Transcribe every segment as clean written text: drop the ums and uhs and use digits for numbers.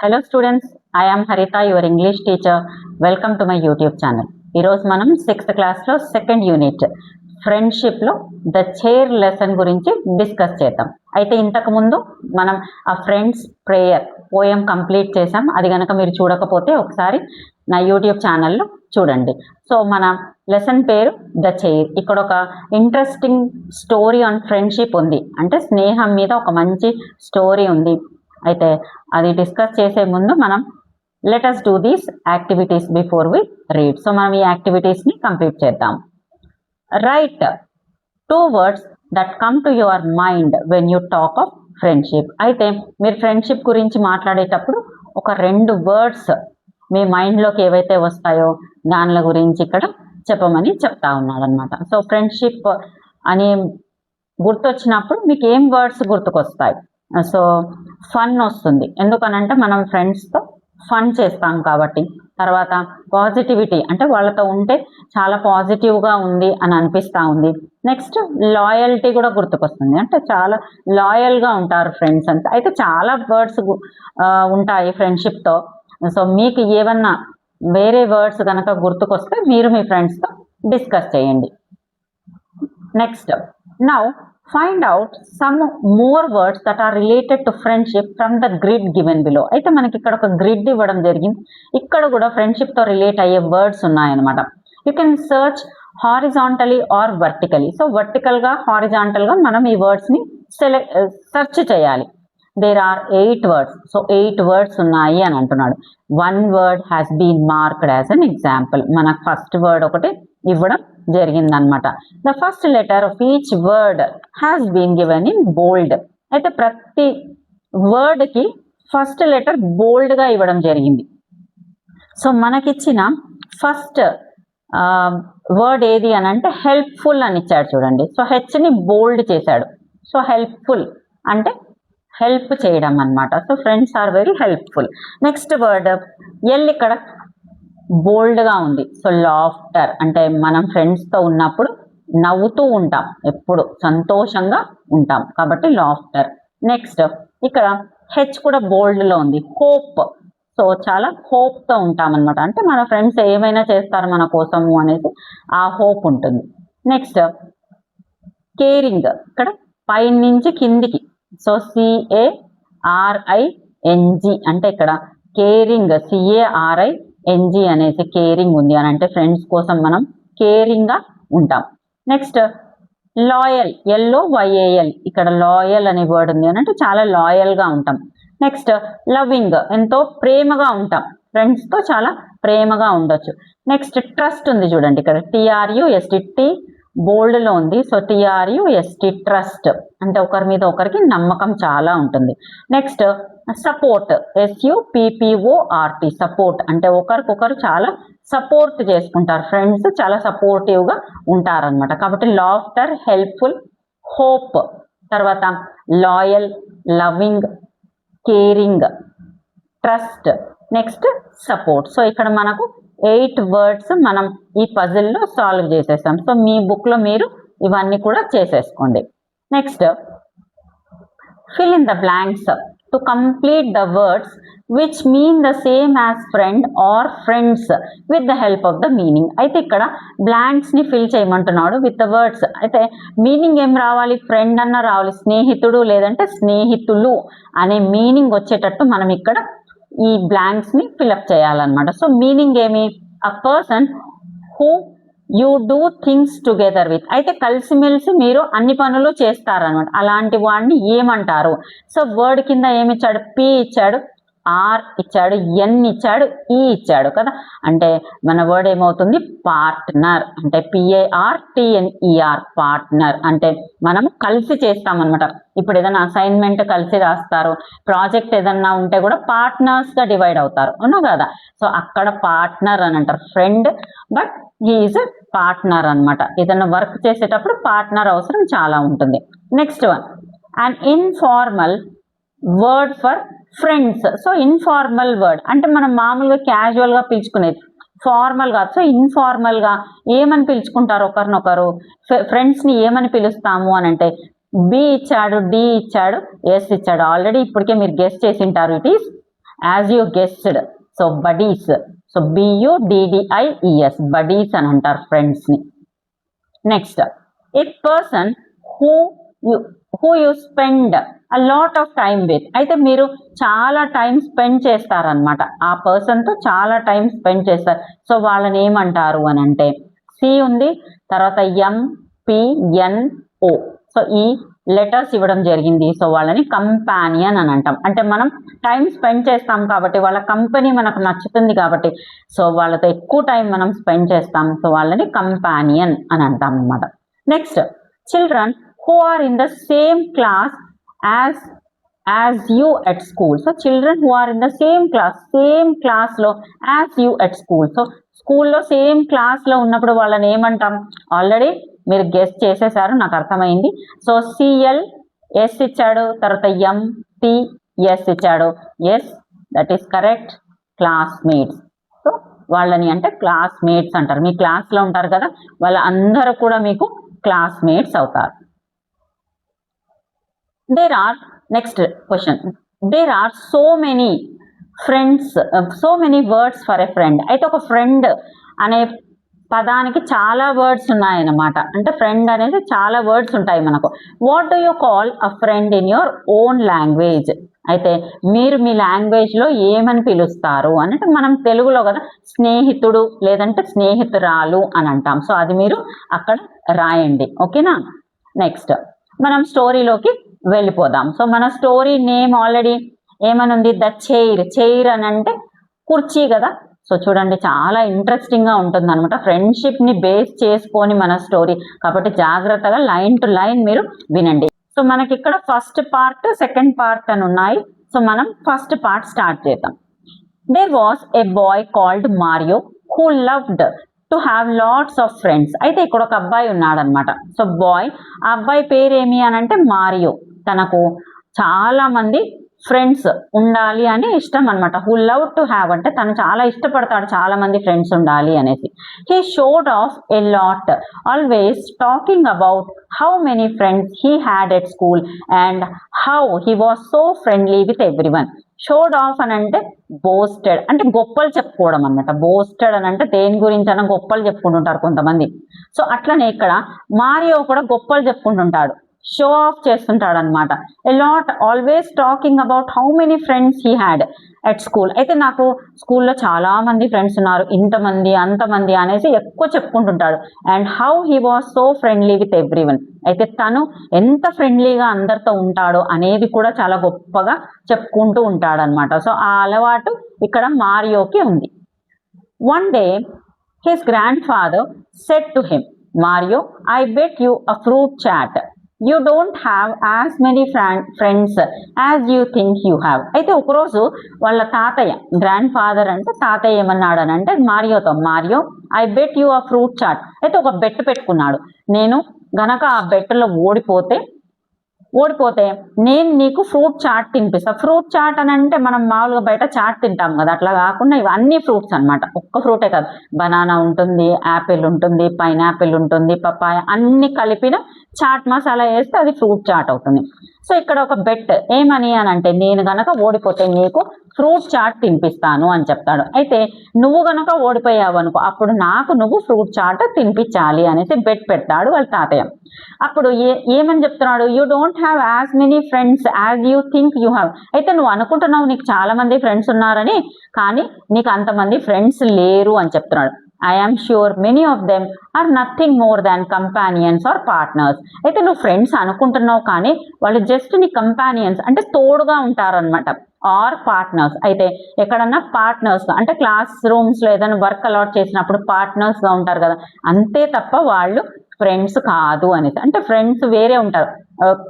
Hello students, I am Harita, your English teacher. Welcome to my YouTube channel. ఈరోజు మనం 6th క్లాస్లో second unit ఫ్రెండ్షిప్లో the chair lesson గురించి discuss చేద్దాం. అయితే ఇంతకుముందు మనం ఆ ఫ్రెండ్స్ ప్రేయర్ పోయం కంప్లీట్ చేసాం. అది కనుక మీరు చూడకపోతే ఒకసారి నా యూట్యూబ్ ఛానల్లో చూడండి. సో మన లెసన్ పేరు ద చైర్. ఇక్కడ ఒక ఇంట్రెస్టింగ్ స్టోరీ ఆన్ ఫ్రెండ్షిప్ ఉంది, అంటే స్నేహం మీద ఒక మంచి స్టోరీ ఉంది. అయితే అది డిస్కస్ చేసే ముందు మనం let us do these activities before we read. So మనం ఈ యాక్టివిటీస్ని కంప్లీట్ చేద్దాం. Right 2 words that come to your mind when you talk of friendship. అయితే మీరు ఫ్రెండ్షిప్ గురించి మాట్లాడేటప్పుడు ఒక 2 words మీ మైండ్లోకి ఏవైతే వస్తాయో దానిల గురించి ఇక్కడ చెప్పమని చెప్తా ఉన్నాడు అనమాట. సో ఫ్రెండ్షిప్ అని గుర్తొచ్చినప్పుడు మీకు ఏం వర్డ్స్ గుర్తుకొస్తాయి? సో ఫన్ వస్తుంది, ఎందుకనంటే మనం ఫ్రెండ్స్తో ఫన్ చేస్తాం కాబట్టి. తర్వాత పాజిటివిటీ, అంటే వాళ్ళతో ఉంటే చాలా పాజిటివ్గా ఉంది అని అనిపిస్తూ ఉంది. నెక్స్ట్ లాయల్టీ కూడా గుర్తుకొస్తుంది, అంటే చాలా లాయల్గా ఉంటారు ఫ్రెండ్స్ అంతా. అయితే చాలా వర్డ్స్ ఉంటాయి ఫ్రెండ్షిప్తో. సో మీకు ఏమన్నా వేరే వర్డ్స్ కనుక గుర్తుకొస్తే మీరు మీ ఫ్రెండ్స్తో డిస్కస్ చేయండి. Next now find out some more words that are related to friendship from the grid given below. అయితే మనకి ఇక్కడ ఒక గ్రిడ్ ఇవ్వడం జరిగింది. ఇక్కడ కూడా ఫ్రెండ్షిప్ తో రిలేట్ అయ్యే వర్డ్స్ ఉన్నాయన్నమాట. You can search horizontally or vertically. So vertical గా హారిజాంటల్ గా మనం ఈ వర్డ్స్ ని సెర్చ్ చేయాలి. There are 8 words. So 8 words ఉన్నాయి అని అంటున్నాడు. 1 word has been marked as an example. మనకు ఫస్ట్ వర్డ్ ఒకటి ఇవ్వడం జరిగిందనమాట. The first letter of each word has been given in bold. అయితే ప్రతి వర్డ్ కి ఫస్ట్ లెటర్ బోల్డ్ గా ఇవ్వడం జరిగింది. సో మనకిచ్చిన ఫస్ట్ వర్డ్ ఏది అని అంటే హెల్ప్ఫుల్ అని ఇచ్చాడు చూడండి. సో హెచ్ ని బోల్డ్ చేశాడు. సో హెల్ప్ఫుల్ అంటే హెల్ప్ చేయడం అనమాట. So friends are very helpful. Next word L ఇక్కడ బోల్డ్గా ఉంది. సో లాఫ్టర్ అంటే మనం ఫ్రెండ్స్తో ఉన్నప్పుడు నవ్వుతూ ఉంటాం, ఎప్పుడు సంతోషంగా ఉంటాం కాబట్టి లాఫ్టర్. నెక్స్ట్ ఇక్కడ హెచ్ కూడా బోల్డ్లో ఉంది. హోప్. సో చాలా హోప్తో ఉంటాం అనమాట, అంటే మన ఫ్రెండ్స్ ఏమైనా చేస్తారు మన కోసము అనేసి ఆ హోప్ ఉంటుంది. నెక్స్ట్ కేరింగ్, ఇక్కడ పై నుంచి కిందికి. సో CARING అంటే ఇక్కడ కేరింగ్, CARING అనేసి కేరింగ్ ఉంది అని అంటే ఫ్రెండ్స్ కోసం మనం కేరింగ్గా ఉంటాం. నెక్స్ట్ లాయల్, LOYAL, ఇక్కడ లాయల్ అనే వర్డ్ ఉంది అని అంటే చాలా లాయల్గా ఉంటాం. నెక్స్ట్ లవింగ్, ఎంతో ప్రేమగా ఉంటాం, ఫ్రెండ్స్తో చాలా ప్రేమగా ఉండొచ్చు. నెక్స్ట్ ట్రస్ట్ ఉంది చూడండి, ఇక్కడ TRUST బోల్డ్లో ఉంది. సో TRUST ట్రస్ట్ అంటే ఒకరి మీద ఒకరికి నమ్మకం చాలా ఉంటుంది. నెక్స్ట్ సపోర్ట్, SUPPORT సపోర్ట్ అంటే ఒకరికొకరు చాలా సపోర్ట్ చేసుకుంటారు, ఫ్రెండ్స్ చాలా సపోర్టివ్గా ఉంటారనమాట. కాబట్టి లాఫ్టర్, హెల్ప్ఫుల్, హోప్, తర్వాత loyal, loving, caring, trust, next support. So ఇక్కడ మనకు 8 words మనం ఈ పజిల్లో సాల్వ్ చేసేసాం. సో మీ బుక్లో మీరు ఇవన్నీ కూడా చేసేసుకోండి. Next fill in the blanks to complete the words which mean the same as friend or friends with the help of the meaning. అయితే ఇక్కడ బ్లాంక్స్ ని ఫిల్ చేయమంటున్నాడు విత్ ద వర్డ్స్. అయితే మీనింగ్ ఏం రావాలి? ఫ్రెండ్ అన్న రావాలి, స్నేహితుడు లేదంటే స్నేహితులు అనే మీనింగ్ వచ్చేటట్టు మనం ఇక్కడ ఈ బ్లాంక్స్ ని ఫిల్అప్ చేయాలన్నమాట. సో మీనింగ్ ఏమి? A person who you do things together with. అయితే కలిసిమెలిసి మీరు అన్ని పనులు చేస్తారనమాట, అలాంటి వాడిని ఏమంటారు? సో వర్డ్ కింద ఏమి ఇచ్చాడు? P ఇచ్చాడు, R ఇచ్చాడు, N ఇచ్చాడు, E ఇచ్చాడు కదా. అంటే మన వర్డ్ ఏమవుతుంది? పార్ట్నర్. అంటే PARTNER పార్ట్నర్ అంటే మనం కలిసి చేస్తామన్నమాట. ఇప్పుడు ఏదైనా అసైన్మెంట్ కలిసి రాస్తారు, ప్రాజెక్ట్ ఏదన్నా ఉంటే కూడా పార్ట్నర్స్గా డివైడ్ అవుతారు, అవునా కదా. సో అక్కడ పార్ట్నర్ అని అంటారు. Friend but he is a partner అనమాట. ఏదైనా వర్క్ చేసేటప్పుడు పార్ట్నర్ అవసరం చాలా ఉంటుంది. Next one and informal word for friends. So informal word అంటే మనం మామూలుగా క్యాజువల్గా పిలుచుకునేది, ఫార్మల్ కాదు. సో ఇన్ఫార్మల్గా ఏమని పిలుచుకుంటారు ఒకరినొకరు? ఫ్రెండ్స్ని ఏమని పిలుస్తాము అని అంటే B ఇచ్చాడు, D ఇచ్చాడు, S ఇచ్చాడు. ఆల్రెడీ ఇప్పటికే మీరు గెస్ చేసి ఉంటారు. It is as you guessed. So buddies. So BUDDIES buddies అని అంటారు ఫ్రెండ్స్ని. Next, A person who you spend a lot of time with. అయితే మీరు చాలా టైం స్పెండ్ చేస్తారనమాట, ఆ పర్సన్తో చాలా టైం స్పెండ్ చేస్తారు. సో వాళ్ళని ఏమంటారు అని అంటే, సి ఉంది, తర్వాత MPNO. సో ఈ లెటర్స్ ఇవ్వడం జరిగింది. సో వాళ్ళని కంపానియన్ అని అంటాం. అంటే మనం టైం స్పెండ్ చేస్తాం కాబట్టి, వాళ్ళ కంపెనీ మనకు నచ్చుతుంది కాబట్టి, సో వాళ్ళతో ఎక్కువ టైం మనం స్పెండ్ చేస్తాం. సో వాళ్ళని కంపానియన్ అని అంటాం అన్నమాట. Next, children who are in the same class as you at school. So children who are in the same class లో as you at school. So స్కూల్లో సేమ్ క్లాస్ లో ఉన్నప్పుడు వాళ్ళని ఏమంటాం? ఆల్రెడీ మీరు గెస్ చేసేసారు, నాకు అర్థమైంది. సో CLS ఇచ్చాడు, తర్వాత MTS ఇచ్చాడు. Yes, that is correct, classmates. So వాళ్ళని అంటే క్లాస్మేట్స్ అంటారు. మీ క్లాస్లో ఉంటారు కదా, వాళ్ళ అందరూ కూడా మీకు క్లాస్మేట్స్ అవుతారు. Next question, there are so many friends, so many words for a friend. అయితే ఒక ఫ్రెండ్ అనే పదానికి చాలా వర్డ్స్ ఉన్నాయన్నమాట. అంటే ఫ్రెండ్ అనేది చాలా వర్డ్స్ ఉంటాయి మనకు. What do you call a friend in your own language? అయితే మీరు మీ లాంగ్వేజ్లో ఏమని పిలుస్తారు అంటే, మనం తెలుగులో కదా స్నేహితుడు లేదంటే స్నేహితురాలు అని అంటాం. సో అది మీరు అక్కడ రాయండి, ఓకేనా. నెక్స్ట్ మనం స్టోరీలోకి వెళ్ళిపోదాం. సో మన స్టోరీ నేమ్ ఆల్రెడీ ఏమనుంది? ద చైర్ అని అంటే కుర్చీ కదా. సో చూడండి, చాలా ఇంట్రెస్టింగ్గా ఉంటుంది అనమాట. ఫ్రెండ్షిప్ని బేస్ చేసుకొని మన స్టోరీ కాబట్టి జాగ్రత్తగా లైన్ టు లైన్ మీరు వినండి. సో మనకి ఇక్కడ ఫస్ట్ పార్ట్, సెకండ్ పార్ట్ అని ఉన్నాయి. సో మనం ఫస్ట్ పార్ట్ స్టార్ట్ చేద్దాం. There was a boy called Mario who loved to have lots of friends. అయితే ఇక్కడ ఒక అబ్బాయి ఉన్నాడనమాట. సో బాయ్, ఆ అబ్బాయి పేరు ఏమి అని అంటే మారియో. తనకు చాలా మంది ఫ్రెండ్స్ ఉండాలి అని ఇష్టం అనమాట. హూ లవ్ టు హ్యావ్ అంటే తను చాలా ఇష్టపడతాడు చాలా మంది ఫ్రెండ్స్ ఉండాలి అనేసి. He showed of a lot, always talking about how many friends he had at school and how he was so friendly with everyone. Showed of అని అంటే బోస్టెడ్, అంటే గొప్పలు చెప్పుకోవడం అనమాట. బోస్టెడ్ అని అంటే దేని గురించి అన్న గొప్పలు చెప్పుకుంటుంటారు కొంతమంది. సో అట్లనే ఇక్కడ మారియో కూడా గొప్పలు చెప్పుకుంటుంటాడు, షో ఆఫ్ చేస్తుంటాడు అనమాట. A lot, always talking about how many friends he had at school. అయితే నాకు స్కూల్లో చాలా మంది ఫ్రెండ్స్ ఉన్నారు, ఇంతమంది అంతమంది అనేసి ఎక్కువ చెప్పుకుంటుంటాడు. And how he was so friendly with everyone. అయితే తను ఎంత ఫ్రెండ్లీగా అందరితో ఉంటాడో అనేది కూడా చాలా గొప్పగా చెప్పుకుంటూ ఉంటాడు అనమాట. సో ఆ అలవాటు ఇక్కడ మారియోకి ఉంది. One day his grandfather said to him, Mario, I bet you a fruit chaat. You don't have as many friends as you think you have. అయితే ఒకరోజు వాళ్ళ తాతయ్య, గ్రాండ్ ఫాదర్ అంటే తాతయ్య ఏమన్నాడు అని అంటే మారియోతో, Mario, I bet you a fruit chaat. అయితే ఒక బెట్ పెట్టుకున్నాడు, నేను గనక ఆ బెట్లో ఓడిపోతే నేను నీకు ఫ్రూట్ చాట్ తినిపిస్తా. ఫ్రూట్ చాట్ అని అంటే మనం మామూలుగా బయట చాట్ తింటాం కదా, అట్లా కాకుండా ఇవి అన్ని ఫ్రూట్స్ అనమాట. ఒక్క ఫ్రూటే కాదు, బనానా ఉంటుంది, యాపిల్ ఉంటుంది, పైనాపిల్ ఉంటుంది, పపాయ, అన్ని కలిపిన చాట్ మసాలా వేస్తే అది ఫ్రూట్ చాట్ అవుతుంది. సో ఇక్కడ ఒక బెట్ ఏమని అని అంటే, నేను గనక ఓడిపోతే నీకు ఫ్రూట్ చాట్ తినిపిస్తాను అని చెప్తాడు. అయితే నువ్వు గనక ఓడిపోయావు అనుకో, అప్పుడు నాకు నువ్వు ఫ్రూట్ చాట్ తినిపించాలి అనేసి బెట్ పెడతాడు వాళ్ళ తాతయ్య. అప్పుడు ఏమని చెప్తున్నాడు? You don't have as many friends as you think you have. అయితే నువ్వు అనుకుంటున్నావు నీకు చాలా మంది ఫ్రెండ్స్ ఉన్నారని, కానీ నీకు అంతమంది ఫ్రెండ్స్ లేరు అని చెప్తున్నాడు. I am sure many of them are nothing more than companions or partners. అయితే నువ్వు ఫ్రెండ్స్ అనుకుంటున్నావు కానీ వాళ్ళు జస్ట్ నీ కంపానియన్స్ అంటే తోడుగా ఉంటారనమాట, ఆర్ పార్ట్నర్స్. అయితే ఎక్కడన్నా పార్ట్నర్స్ అంటే క్లాస్ రూమ్స్లో ఏదైనా వర్క్ అలాట్ చేసినప్పుడు పార్ట్నర్స్గా ఉంటారు కదా, అంతే తప్ప వాళ్ళు ఫ్రెండ్స్ కాదు అనేసి. అంటే ఫ్రెండ్స్ వేరే ఉంటారు,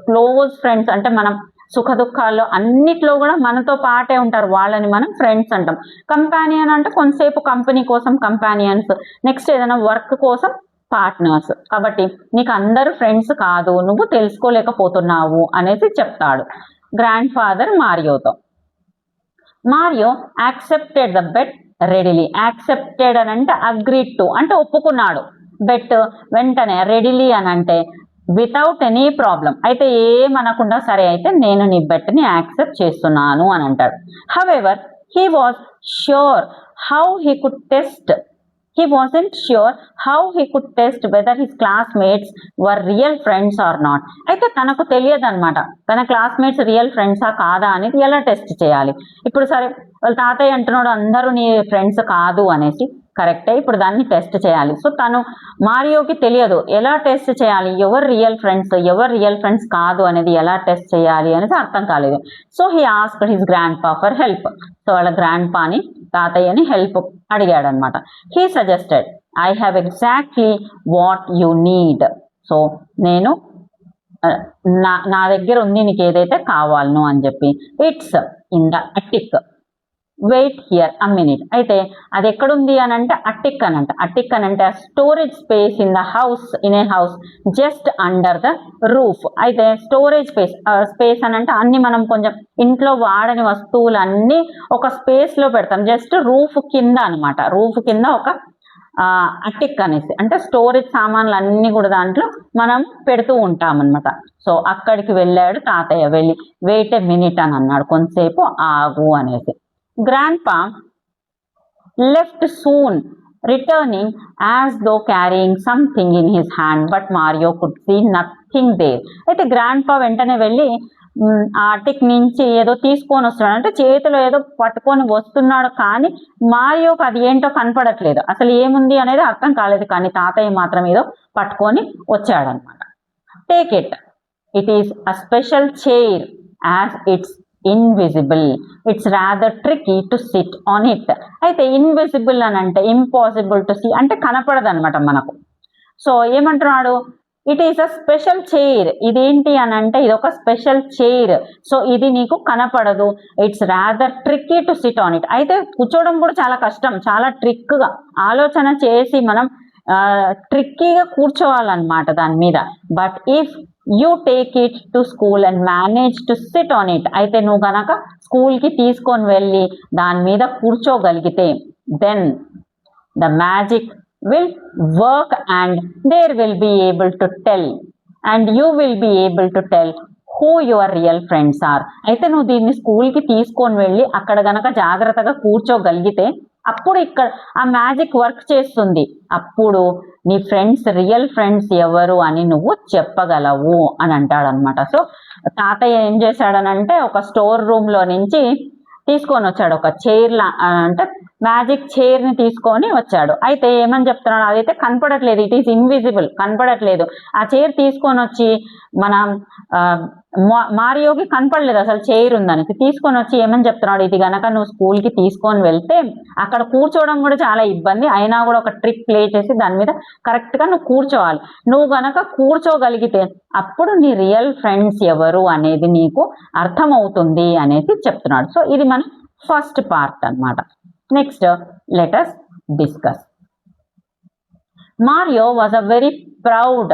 క్లోజ్ ఫ్రెండ్స్ అంటే మనం సుఖ దుఃఖాల్లో అన్నిట్లో కూడా మనతో పాటే ఉంటారు, వాళ్ళని మనం ఫ్రెండ్స్ అంటాం. కంపానియన్ అంటే కొంతసేపు కంపెనీ కోసం కంపానియన్స్, నెక్స్ట్ ఏదైనా వర్క్ కోసం పార్ట్నర్స్. కాబట్టి నీకు అందరూ ఫ్రెండ్స్ కాదు, నువ్వు తెలుసుకోలేకపోతున్నావు అనేసి చెప్తాడు గ్రాండ్ ఫాదర్ మారియోతో. Mario accepted the bet readily. Accepted అని అంటే అగ్రీడ్ టు అంటే ఒప్పుకున్నాడు, బెట్ వెంటనే, రెడీలీ అని అంటే వితౌట్ ఎనీ ప్రాబ్లం. అయితే ఏమనకుండా సరే అయితే నేను నీ బెట్ని యాక్సెప్ట్ చేస్తున్నాను అని అంటాడు. However he was sure how he could test. He wasn't sure how he could test whether his classmates were real friends or not. అయితే తనకు తెలియదు అనమాట తన క్లాస్మేట్స్ రియల్ ఫ్రెండ్సా కాదా అనేది ఎలా టెస్ట్ చేయాలి. ఇప్పుడు సరే వాళ్ళ తాతయ్య అంటున్నాడు అందరూ నీ ఫ్రెండ్స్ కాదు అనేసి, కరెక్టే, ఇప్పుడు దాన్ని టెస్ట్ చేయాలి. సో తను మారియోకి తెలియదు ఎలా టెస్ట్ చేయాలి, ఎవరు రియల్ ఫ్రెండ్స్ కాదు అనేది ఎలా టెస్ట్ చేయాలి అనేది అర్థం కాలేదు. So he asked his grandpa for help. So వాళ్ళ గ్రాండ్ పాని తాతయ్యని హెల్ప్ అడిగాడు అనమాట. He suggested I have exactly what you need. So నేను నా దగ్గర ఉంది నీకు ఏదైతే కావాలను అని చెప్పి. It's in the attic, wait here a minute. అయితే అది ఎక్కడుంది అని అంటే అటిక్ అనంటే storage space in the house, in a house just under the roof. అయితే స్టోరేజ్ స్పేస్ అని అంటే అన్ని మనం కొంచెం ఇంట్లో వాడని వస్తువులన్నీ ఒక స్పేస్ లో పెడతాం, జస్ట్ రూఫ్ కింద అనమాట. రూఫ్ కింద ఒక అటిక్ అనేసి అంటే స్టోరేజ్ సామాన్లు అన్ని కూడా దాంట్లో మనం పెడుతూ ఉంటాం అనమాట. సో అక్కడికి వెళ్ళాడు తాతయ్య. వెళ్ళి వెయిట్ ఎ మినిట్ అని అన్నాడు, కొంతసేపు ఆగు అనేసి. Grandpa left soon, returning as though carrying something in his hand, but Mario could see nothing there. అయితే గ్రాండ్పా వెంటనే వెళ్ళి ఆ అటిక్ నుంచి ఏదో తీసుకొని వస్తున్నాడు, అంటే చేతిలో ఏదో పట్టుకొని వస్తున్నాడు, కానీ మారియోకి అది ఏంటో కనపడట్లేదు, అసలు ఏముంది అనేది అర్థం కాలేదు. కానీ తాతయ్య మాత్రం ఏదో పట్టుకొని వచ్చాడనమాట. Take it, it is a special chair as it's invisible, it's rather tricky to sit on it. అయితే ఇన్విజిబుల్ అని అంటే ఇంపాసిబుల్ టు సీ అంటే కనపడదు అనమాట మనకు. సో ఏమంటున్నాడు, it is a special chair, ఇదేంటి అని అంటే ఇది ఒక స్పెషల్ చైర్, సో ఇది నీకు కనపడదు. It's rather tricky to sit on it, అయితే కూర్చోవడం కూడా చాలా కష్టం, చాలా ట్రిక్గా ఆలోచన చేసి మనం ట్రిక్కీగా కూర్చోవాలన్నమాట దాని మీద. But if you take it to school and manage to sit on it, అయితే నువ్వు గనక స్కూల్కి తీసుకొని వెళ్ళి దాని మీద కూర్చోగలిగితే, then the magic will work and there will be able to tell and you will be able to tell who your real friends are. అయితే నువ్వు దీన్ని స్కూల్కి తీసుకొని వెళ్ళి అక్కడ గనక జాగ్రత్తగా కూర్చోగలిగితే అప్పుడు ఇక్కడ ఆ మ్యాజిక్ వర్క్ చేస్తుంది, అప్పుడు నీ ఫ్రెండ్స్ రియల్ ఫ్రెండ్స్ ఎవరు అని నువ్వు చెప్పగలవు అని అంటాడనమాట. సో తాతయ్య ఏం చేశాడనంటే ఒక స్టోర్ రూమ్లో నుంచి తీసుకొని వచ్చాడు ఒక చైర్ అంటే మ్యాజిక్ చైర్ ని తీసుకొని వచ్చాడు. అయితే ఏమని చెప్తున్నాడు, అదైతే కనపడట్లేదు, ఇట్ ఈస్ ఇన్విజిబుల్, కనపడట్లేదు. ఆ చైర్ తీసుకొని వచ్చి మన మారియోకి కనపడలేదు అసలు చైర్ ఉందని, తీసుకొని వచ్చి ఏమని చెప్తున్నాడు, ఇది గనక నువ్వు స్కూల్కి తీసుకొని వెళ్తే అక్కడ కూర్చోవడం కూడా చాలా ఇబ్బంది, అయినా కూడా ఒక ట్రిక్ ప్లే చేసి దాని మీద కరెక్ట్గా నువ్వు కూర్చోవాలి. నువ్వు గనక కూర్చోగలిగితే అప్పుడు నీ రియల్ ఫ్రెండ్స్ ఎవరు అనేది నీకు అర్థమవుతుంది అనేసి చెప్తున్నాడు. సో ఇది మన ఫస్ట్ పార్ట్ అన్నమాట. Next, let us discuss. Mario was a very proud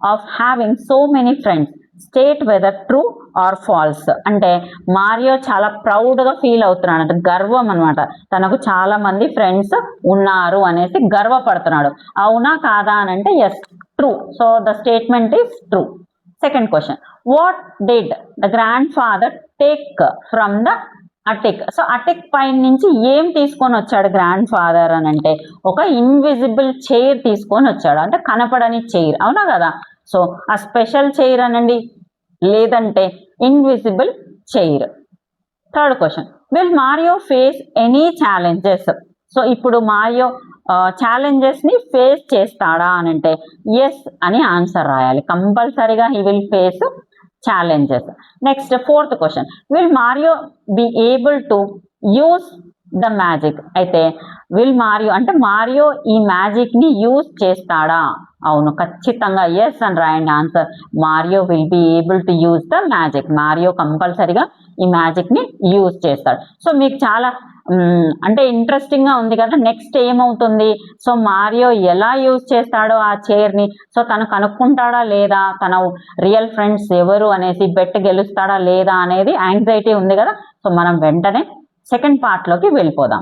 of having so many friends. State whether true or false. అంటే మారియో చాలా ప్రౌడ్గా ఫీల్ అవుతున్నాడు, అంటే గర్వం అనమాట, తనకు చాలా మంది ఫ్రెండ్స్ ఉన్నారు అనేసి గర్వపడుతున్నాడు. అవునా కాదా అని అంటే yes, true. So the statement is true. Second question, what did the grandfather take from the attic. So attic పైన నుంచి ఏం తీసుకొని వచ్చాడు గ్రాండ్ ఫాదర్ అని అంటే ఒక ఇన్విజిబుల్ చైర్ తీసుకొని వచ్చాడు, అంటే కనపడని చైర్, అవునా కదా. సో ఆ స్పెషల్ చైర్ అనండి, లేదంటే invisible chair. Third question, will Mario face any challenges. So ఇప్పుడు మారియో ఛాలెంజెస్ ని ఫేస్ చేస్తాడా అని అంటే ఎస్ అని ఆన్సర్ రాయాలి, కంపల్సరీగా he will face challenges. Next, fourth question, will Mario be able to use the magic. అయితే will Mario అంటే మారియో ఈ మ్యాజిక్ ని యూజ్ చేస్తాడా, అవును ఖచ్చితంగా ఎస్ అని రాయండి answer. Mario will be able to use the magic, Mario కంపల్సరీగా ఈ మ్యాజిక్ ని యూజ్ చేస్తాడు. సో మీకు చాలా అంటే ఇంట్రెస్టింగ్ గా ఉంది కదా. నెక్స్ట్ ఏమవుతుంది, సో మారియో ఎలా యూజ్ చేస్తాడో ఆ చైర్ ని, సో తను కనుక్కుంటాడా లేదా, తన రియల్ ఫ్రెండ్స్ ఎవరు అనేసి బెట్ గెలుస్తాడా లేదా అనేది యాంగ్జైటీ ఉంది కదా. సో మనం వెంటనే సెకండ్ పార్ట్ లోకి వెళ్ళిపోదాం.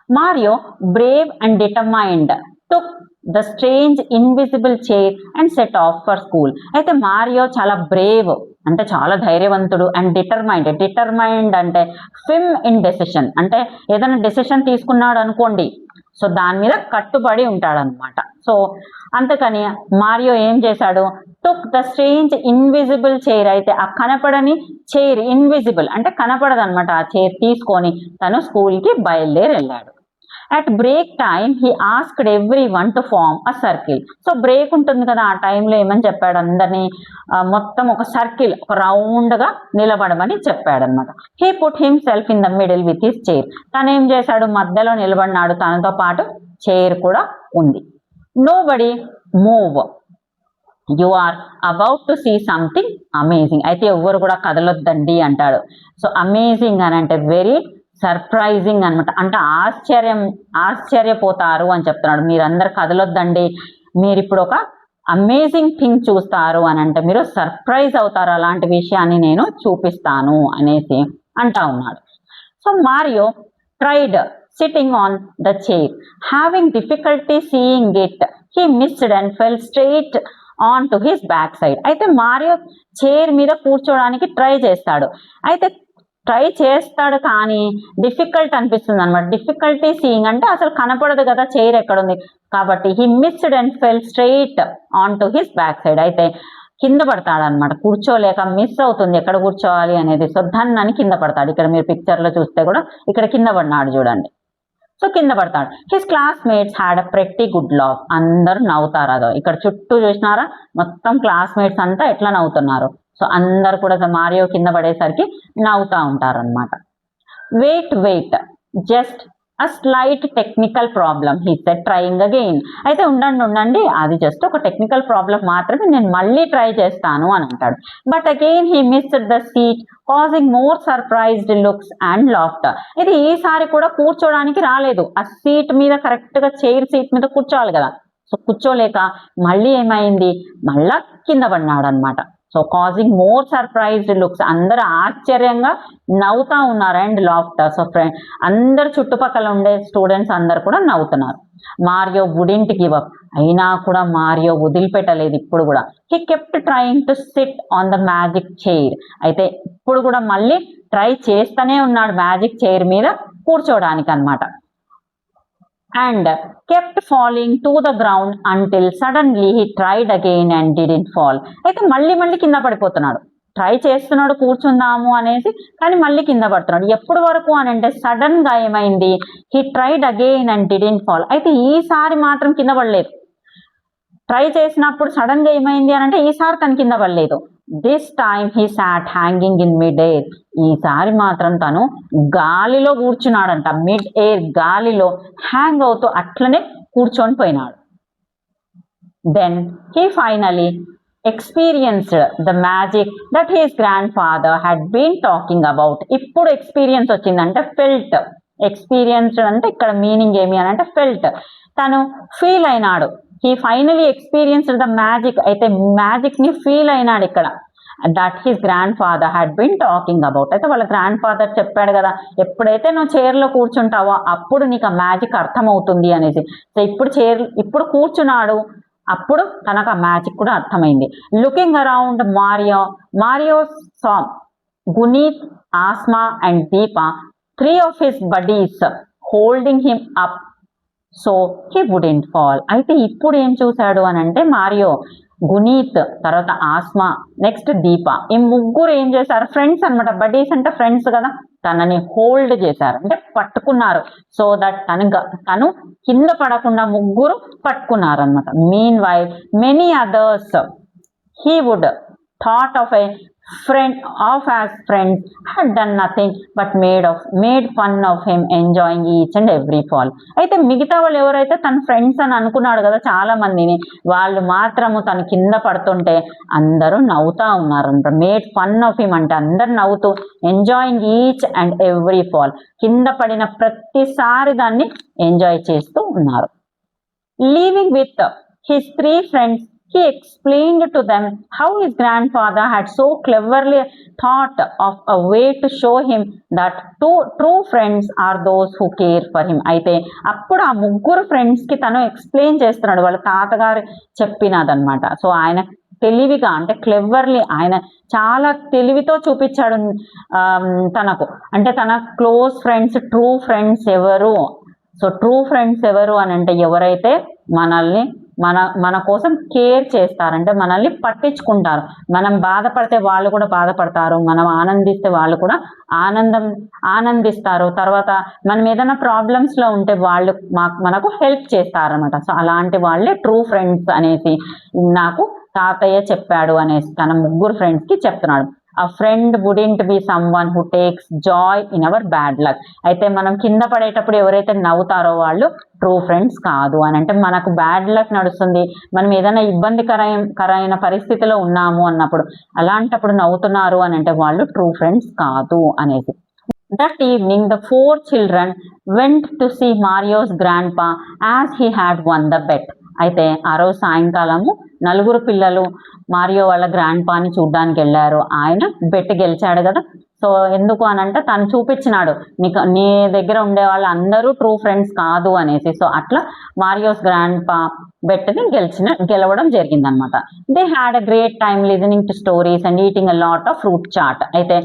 Mario Brave and determined took the strange invisible chair and set of for school. అయితే మారియో చాలా బ్రేవ్ అంటే చాలా ధైర్యవంతుడు అండ్ డిటర్మైండ్ అంటే ఫిమ్ ఇన్ డెసిషన్ అంటే ఏదైనా డెసిషన్ తీసుకున్నాడు అనుకోండి సో దాని మీద కట్టుబడి ఉంటాడనమాట. సో అందుకని మారియో ఏం చేశాడు, took the strange invisible chair, అయితే ఆ కనపడని చైర్, ఇన్విజిబుల్ అంటే కనపడదు అనమాట, ఆ చైర్ తీసుకొని తను స్కూల్కి బయలుదేరి వెళ్ళాడు. At break time he asked everyone to form a circle. So break ఉంటుంది కదా, ఆ టైంలో ఏమని చెప్పాడు, అందరినీ మొత్తం ఒక సర్కిల్, ఒక రౌండ్గా నిలబడమని చెప్పాడు అనమాట. He put himself in the middle with his chair. తను ఏం చేశాడు, మధ్యలో నిలబడినాడు, తనతో పాటు చైర్ కూడా ఉంది. Nobody move, you are about to see something amazing. అయితే ఎవ్వరు కూడా కదలొద్దండి అంటాడు. సో అమేజింగ్ అని అంటే వెరీ సర్ప్రైజింగ్ అనమాట, అంటే ఆశ్చర్యపోతారు అని చెప్తున్నాడు. మీరందరు కదలొద్దండి, మీరు ఇప్పుడు ఒక అమేజింగ్ థింగ్ చూస్తారు అని అంటే మీరు సర్ప్రైజ్ అవుతారు, అలాంటి విషయాన్ని నేను చూపిస్తాను అనేసి అంటా ఉన్నాడు. So Mario tried sitting on the chair, having difficulty seeing it, he missed and full straight on to his back side. అయితే మారియో చైర్ మీద కూర్చోడానికి ట్రై చేస్తాడు, అయితే ట్రై చేస్తాడు కానీ డిఫికల్ట్ అనిపిస్తుంది అనమాట. డిఫికల్టీ సీయింగ్ అంటే అసలు కనపడదు కదా చైర్ ఎక్కడుంది, కాబట్టి he missed and full straight on to his back side. అయితే కింద పడతాడు అనమాట, కూర్చోలేక మిస్ అవుతుంది ఎక్కడ కూర్చోవాలి అనేది. సో ధన్నని కింద పడతాడు. ఇక్కడ మీరు పిక్చర్లో చూస్తే కూడా ఇక్కడ కింద పడినాడు చూడండి. సో కింద పడతాడు. His classmates had a pretty good laugh. అందరూ నవ్వుతారు. అదో ఇక్కడ చుట్టూ చూసినారా, మొత్తం క్లాస్మేట్స్ అంతా ఎట్లా నవ్వుతున్నారు. సో అందరు కూడా మారియో కింద పడేసరికి నవ్వుతూ ఉంటారు అనమాట. Wait just a slight technical problem he said trying again. అయితే ఉండండి, అది జస్ట్ ఒక టెక్నికల్ ప్రాబ్లం మాత్రమే, నేను మళ్ళీ ట్రై చేస్తాను అని అంటాడు. But again he missed the seat causing more surprised looks and laughter. ఇది ఈసారి కూడా కూర్చోడానికి రాలేదు, ఆ సీట్ మీద కరెక్ట్గా చైర్ సీట్ మీద కూర్చోవాలి కదా, సో కూర్చోలేక మళ్ళీ ఏమైంది, మళ్ళా కింద పడినాడు అనమాట. So causing more surprised looks, అందరు ఆశ్చర్యంగా నవ్వుతా ఉన్నారు. అండ్ లాఫ్టర్, సో ఫ్రెండ్ అందరు చుట్టుపక్కల ఉండే స్టూడెంట్స్ అందరు కూడా నవ్వుతున్నారు. మారియో వుడింట్ గివ్ అప్, అయినా కూడా మారియో వదిలిపెట్టలేదు ఇప్పుడు కూడా. He kept trying to sit on the magic chair. అయితే ఇప్పుడు కూడా మళ్ళీ ట్రై చేస్తూనే ఉన్నాడు మ్యాజిక్ చైర్ మీద కూర్చోడానికి అనమాట. and kept falling to the ground until suddenly he tried again and didn't fall. అయితే మళ్ళీ కింద పడిపోతున్నాడు, ట్రై చేస్తున్నాడు కూర్చుందాము అనేసి, కానీ మళ్ళీ కింద పడుతున్నాడు. ఎప్పుడు వరకు అని అంటే సడన్ గా ఏమైంది, he tried again and didn't fall. అయితే ఈసారి మాత్రం కింద పడలేదు. ట్రై చేసినప్పుడు సడన్ గా ఏమైంది అని అంటే ఈసారి తను కింద పడలేదు. This time he sat hanging in mid air. ఈసారి మాత్రం తను గాలిలో కూర్చున్నాడంట, మిడ్ ఎయిర్ గాలిలో హ్యాంగ్ అవుతూ అట్లనే కూర్చొని పోయినాడు. Then he finally experienced the magic that his grandfather had been talking about. ఇప్పుడు ఎక్స్పీరియన్స్ వచ్చిందంటే ఫెల్ట్. ఎక్స్పీరియన్స్డ్ అంటే ఇక్కడ మీనింగ్ ఏమి అని అంటే ఫెల్ట్, తను ఫీల్ అయినాడు. He finally experienced the magic, అయితే మ్యాజిక్ ని ఫీల్ అయినాడు ఇక్కడ. That his grandfather had been talking about. అయితే వాళ్ళ గ్రాండ్ ఫాదర్ చెప్పాడు కదా, ఎప్పుడైతే నువ్వు చైర్లో కూర్చుంటావో అప్పుడు నీకు ఆ మ్యాజిక్ అర్థమవుతుంది అనేసి. సో ఇప్పుడు కూర్చున్నాడు, అప్పుడు తనకు ఆ మ్యాజిక్ కూడా అర్థమైంది. Looking around Mario saw Guneet, Asma and Deepa, 3 of his buddies holding him up so he wouldn't fall. అయితే ఇప్పుడు ఏం చూశాడు అని అంటే మారియో, గునీత్, తర్వాత ఆస్మా, నెక్స్ట్ దీప, ఈ ముగ్గురు ఏం చేశారు, ఫ్రెండ్స్ అనమాట. బడ్డీస్ అంటే ఫ్రెండ్స్ కదా, తనని హోల్డ్ చేశారు అంటే పట్టుకున్నారు. సో దట్ తను కింద పడకుండా ముగ్గురు పట్టుకున్నారు అనమాట. Meanwhile many others he would thought of a friend of as friends had done nothing but made fun of him enjoying each and every fall. అయితే మిగతా వాళ్ళు ఎవరైతే తన ఫ్రెండ్స్ అని అనుకున్నాడు కదా చాలా మందిని, వాళ్ళు మాత్రము తను కింద పడుతుంటే అందరూ నవ్వుతా ఉన్నారంట. మేడ్ ఫన్ ఆఫ్ హిమ్ అంటే అందరు నవ్వుతూ enjoying each and every fall, కింద పడిన ప్రతిసారి దాన్ని ఎంజాయ్ చేస్తూ ఉన్నారు. Leaving with his 3 friends He explained to them how his grandfather had so cleverly thought of a way to show him that true friends are those who care for him. అయితే అప్పుడు ఆ ముగ్గురు friends కి తను explain చేస్తున్నాడు వాళ్ళ తాతగారు చెప్పినదనమాట. So ఆయన తెలివిగా అంటే క్లెవర్లీ ఆయన చాలా తెలివితో చూపించాడు తనకు. అంటే తన క్లోజ్ ఫ్రెండ్స్ ట్రూ ఫ్రెండ్స్ ఎవరు, సో ట్రూ ఫ్రెండ్స్ ఎవరు అని అంటే ఎవరైతే మనల్ని మన కోసం కేర్ చేస్తారంటే మనల్ని పట్టించుకుంటారు. మనం బాధపడితే వాళ్ళు కూడా బాధపడతారు, మనం ఆనందిస్తే వాళ్ళు కూడా ఆనందిస్తారు. తర్వాత మనం ఏదైనా ప్రాబ్లమ్స్లో ఉంటే వాళ్ళు మనకు హెల్ప్ చేస్తారనమాట. సో అలాంటి వాళ్ళే ట్రూ ఫ్రెండ్స్ అనేసి నాకు తాతయ్య చెప్పాడు అనేసి తన ముగ్గురు ఫ్రెండ్స్కి చెప్తున్నాడు. A friend wouldn't be someone who takes joy in our bad luck. అయితే మనం కింద పడేటప్పుడు ఎవరైతే నవ్వుతారో వాళ్ళు ట్రూ ఫ్రెండ్స్ కాదు అని అంటే మనకు బ్యాడ్ లక్ నడుస్తుంది, మనం ఏదైనా ఇబ్బందికరమైన పరిస్థితిలో ఉన్నాము అన్నప్పుడు అలాంటప్పుడు నవ్వుతున్నారు అని అంటే వాళ్ళు ట్రూ ఫ్రెండ్స్ కాదు అనేసి. That evening the 4 children went to see Mario's grandpa as he had won the bet. అయితే ఆ రోజు సాయంకాలము 4 పిల్లలు మారియో వాళ్ళ గ్రాండ్ పాని చూడ్డానికి వెళ్ళారు. ఆయన బెట్ గెలిచాడు కదా. సో ఎందుకు అని అంటే తను చూపించినాడు నీ దగ్గర ఉండే వాళ్ళు అందరూ ట్రూ ఫ్రెండ్స్ కాదు అనేసి. సో అట్లా మారియోస్ గ్రాండ్ పా బెట్ని గెలవడం జరిగిందనమాట. They had a great time listening to stories and eating a lot of fruit chaat. అయితే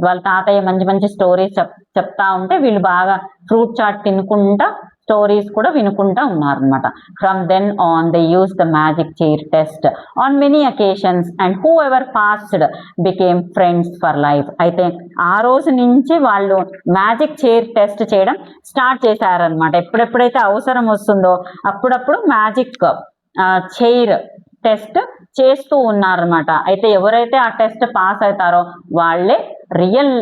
వాళ్ళ తాతయ్య మంచి మంచి స్టోరీస్ చెప్తా ఉంటే వీళ్ళు బాగా ఫ్రూట్ చాట్ తినుకుంటా స్టోరీస్ కూడా వినుకుంటా ఉన్నారనమాట. From then on they use the magic chair test on many occasions and whoever passed became friends for life. అయితే ఆ రోజు నుంచి వాళ్ళు మ్యాజిక్ చైర్ టెస్ట్ చేయడం స్టార్ట్ చేశారనమాట. ఎప్పుడెప్పుడైతే అవసరం వస్తుందో అప్పుడప్పుడు మ్యాజిక్ చైర్ టెస్ట్ చేస్తూ ఉన్నారనమాట. అయితే ఎవరైతే ఆ టెస్ట్ పాస్ అవుతారో వాళ్ళే రియల్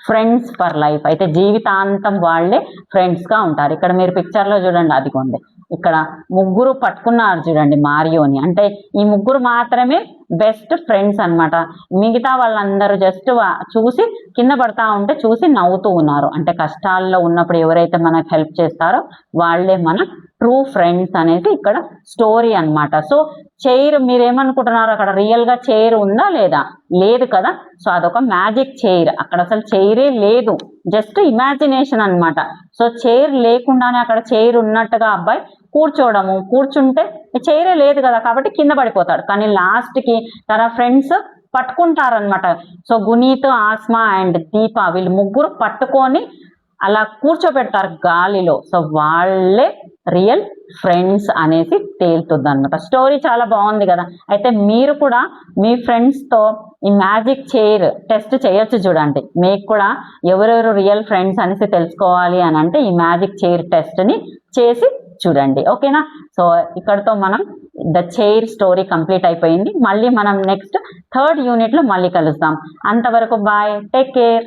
ఫ్రెండ్స్ ఫర్ లైఫ్. అయితే జీవితాంతం వాళ్ళే ఫ్రెండ్స్గా ఉంటారు. ఇక్కడ మీరు పిక్చర్లో చూడండి, అదిగోండి ఇక్కడ ముగ్గురు పట్టుకున్నారు చూడండి మారియోని. అంటే ఈ ముగ్గురు మాత్రమే బెస్ట్ ఫ్రెండ్స్ అనమాట. మిగతా వాళ్ళందరూ జస్ట్ చూసి కింద పడతా ఉంటే చూసి నవ్వుతూ ఉన్నారు. అంటే కష్టాల్లో ఉన్నప్పుడు ఎవరైతే మనకు హెల్ప్ చేస్తారో వాళ్ళే మన ట్రూ ఫ్రెండ్స్ అనేది ఇక్కడ స్టోరీ అనమాట. సో చైర్ మీరేమనుకుంటున్నారు, అక్కడ రియల్గా చైర్ ఉందా లేదా? లేదు కదా. సో అదొక మ్యాజిక్ చైర్, అక్కడ అసలు చైరే లేదు, జస్ట్ ఇమాజినేషన్ అనమాట. సో చైర్ లేకుండానే అక్కడ చైర్ ఉన్నట్టుగా అబ్బాయి కూర్చుంటే చైరే లేదు కదా కాబట్టి కింద పడిపోతాడు. కానీ లాస్ట్కి తన ఫ్రెండ్స్ పట్టుకుంటారనమాట. సో గునీత్, ఆస్మా అండ్ దీప వీళ్ళు ముగ్గురు పట్టుకొని అలా కూర్చోబెడతారు గాలిలో. సో వాళ్ళే రియల్ ఫ్రెండ్స్ అనేసి తేలుతుంది అనమాట. స్టోరీ చాలా బాగుంది కదా. అయితే మీరు కూడా మీ ఫ్రెండ్స్తో ఈ మ్యాజిక్ చైర్ టెస్ట్ చేయొచ్చు చూడండి. మీకు కూడా ఎవరెవరు రియల్ ఫ్రెండ్స్ అనేసి తెలుసుకోవాలి అని అంటే ఈ మ్యాజిక్ చైర్ టెస్ట్ని చేసి చూడండి. ఓకేనా. సో ఇక్కడతో మనం ద చైర్ స్టోరీ కంప్లీట్ అయిపోయింది. మళ్ళీ మనం నెక్స్ట్ 3rd యూనిట్లో మళ్ళీ కలుద్దాం. అంతవరకు బాయ్, టేక్ కేర్.